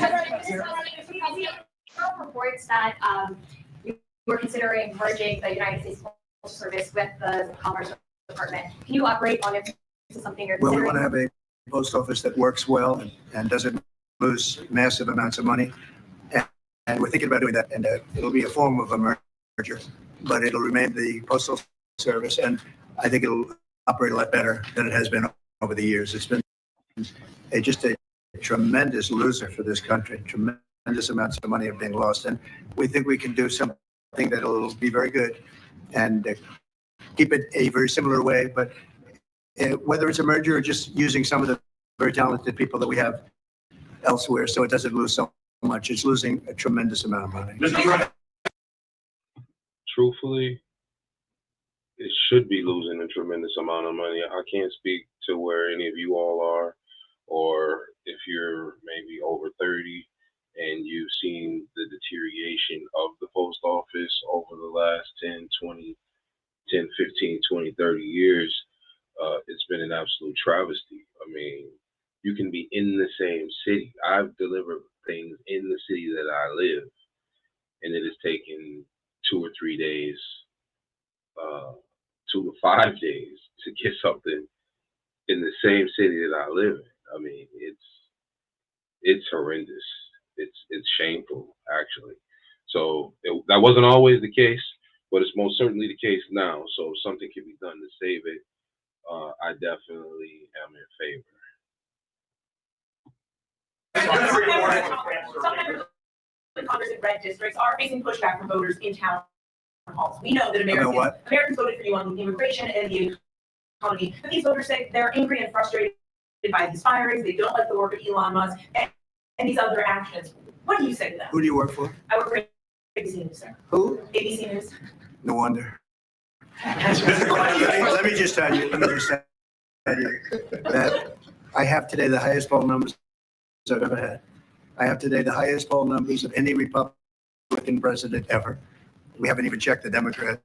We have reports that you were considering merging the United States Postal Service with the Commerce Department. Can you elaborate on if this is something you're Well, considering? we want to have a post office that works well and doesn't lose massive amounts of money. And we're thinking about doing that, and it'll be a form of a merger, but it'll remain the Postal Service, and I think it'll operate a lot better than it has been over the years. It's been just a tremendous loser for this country. Tremendous amounts of money are being lost, and we think we can do something that'll be very good and keep it a very similar way. But whether it's a merger or just using some of the very talented people that we have elsewhere, so it doesn't lose so much, it's losing a tremendous amount of money. Truthfully, it should be losing a tremendous amount of money. I can't speak to where any of you all are, or if you're maybe over 30 and you've seen the deterioration of the post office over the last 10, 15, 20, 30 years. It's been an absolute travesty. I mean, you can be in the same city. I've delivered things in the city that I live, and it has taken 2 or 3 days, 2 to 5 days to get something in the same city that I live in. I mean, it's horrendous. It's shameful, actually. So that wasn't always the case, but it's most certainly the case now. So if something can be done to save it, I definitely am in favor. Some Congress and red districts are facing pushback from voters in town halls. We know that Americans voted for you on immigration and the economy, but these voters say they're angry and frustrated by these firings. They don't like the work of Elon Musk and these other actions. What do you say to them? Who do you work for? I work for ABC News, sir. Who? ABC News. No wonder. Let me just tell you that I have today the highest poll numbers I've ever had. I have today the highest poll numbers of any Republican president ever. We haven't even checked the Democrats,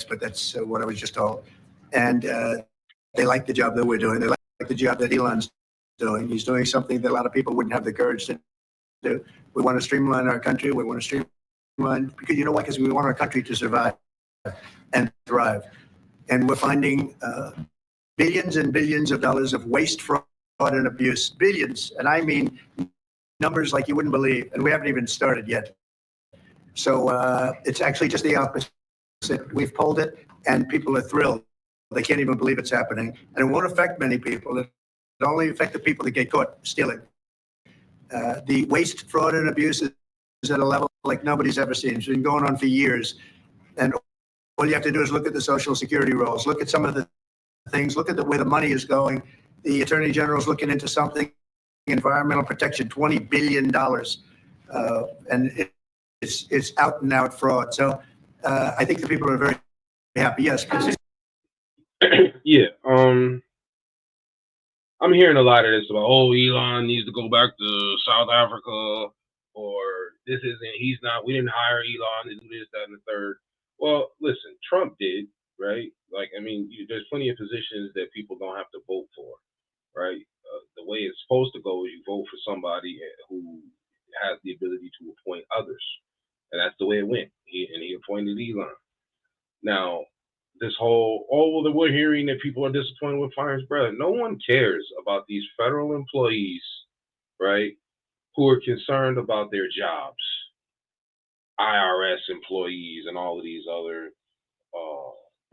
but that's what I was just told. And they like the job that we're doing. They like the job that Elon's doing. He's doing something that a lot of people wouldn't have the courage to do. We want to streamline our country. We want to streamline, because you know why? Because we want our country to survive and thrive. And we're finding billions and billions of dollars of waste, fraud, and abuse. Billions, and I mean numbers like you wouldn't believe, and we haven't even started yet. So it's actually just the opposite. We've polled it, and people are thrilled. They can't even believe it's happening. And it won't affect many people. It'll only affect the people that get caught stealing. The waste, fraud, and abuse is at a level like nobody's ever seen. It's been going on for years. And all you have to do is look at the Social Security rolls, look at some of the things, look at where the money is going. The Attorney General's looking into something, environmental protection, $20 billion. And it's out and out fraud. So I think the people are very happy. Yes. Yeah. I'm hearing a lot of this about, Elon needs to go back to South Africa, or we didn't hire Elon to do this, that, and the third. Well, listen, Trump did, right? Like, I mean, there's plenty of positions that people don't have to vote for, right? The way it's supposed to go is you vote for somebody who has the ability to appoint others. And that's the way it went. He appointed Elon. Now, this whole, we're hearing that people are disappointed with firing his brother. No one cares about these federal employees, right, who are concerned about their jobs. IRS employees and all of these other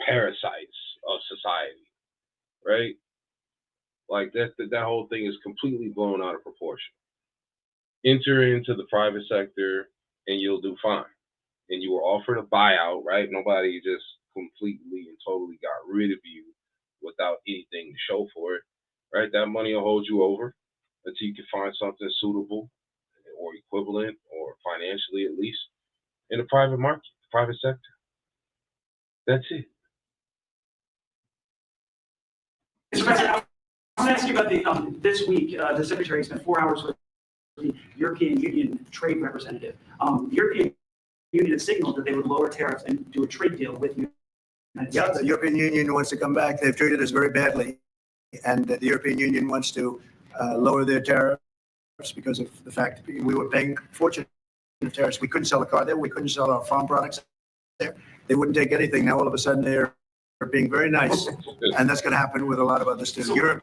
parasites of society, right? Like that whole thing is completely blown out of proportion. Enter into the private sector and you'll do fine. And you were offered a buyout, right? Nobody just completely and totally got rid of you without anything to show for it, right? That money will hold you over until you can find something suitable or equivalent, or financially at least, in the private market, the private sector. That's it. Mr. President, I want to ask you about this week, the Secretary spent 4 hours with the European Union trade representative. The European Union has signaled that they would lower tariffs and do a trade deal with you. Yeah, the European Union wants to come back. They've treated us very badly. And the European Union wants to lower their tariffs because of the fact that we were paying fortune tariffs. We couldn't sell a car there. We couldn't sell our farm products there. They wouldn't take anything. Now all of a sudden they're being very nice, and that's going to happen with a lot of other students. European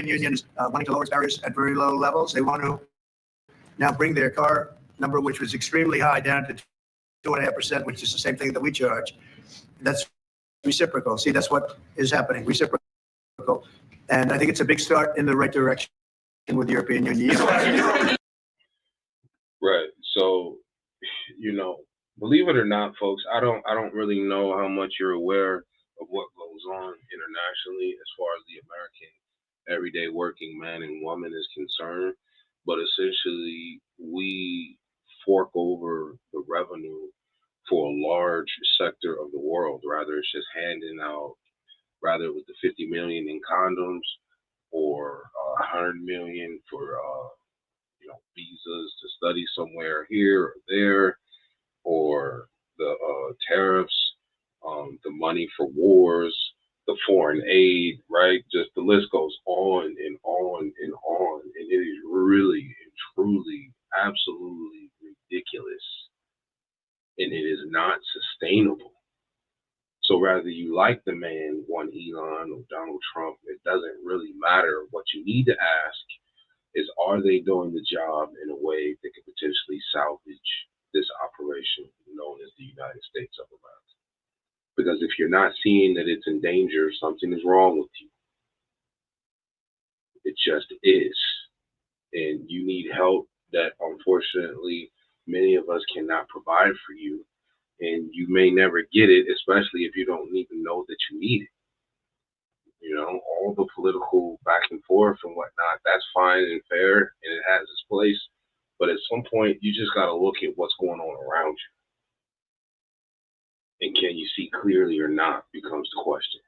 Union is wanting to lower barriers at very low levels. They want to now bring their car number, which was extremely high, down to 2.5%, which is the same thing that we charge. That's reciprocal. See, that's what is happening. Reciprocal, and I think it's a big start in the right direction with the European Union. Right. So, believe it or not, folks, I don't really know how much you're aware of what goes on internationally as far as the American everyday working man and woman is concerned. But essentially, we fork over the revenue for a large sector of the world. Rather, it's just handing out, rather it was the 50 million in condoms or 100 million for visas to study somewhere here or there, or the tariffs, the money for wars, the foreign aid, right? Just the list goes on and on and on. And it is really and truly, absolutely ridiculous. And it is not sustainable. So rather you like the man, one Elon or Donald Trump, it doesn't really matter. What you need to ask is, are they doing the job in a way that could potentially salvage this operation known as the United States of America? Because if you're not seeing that it's in danger, something is wrong with you. It just is. And you need help that unfortunately many of us cannot provide for you. And you may never get it, especially if you don't even know that you need it. All the political back and forth and whatnot, that's fine and fair, and it has its place. But at some point, you just got to look at what's going on around you. And can you see clearly or not becomes the question.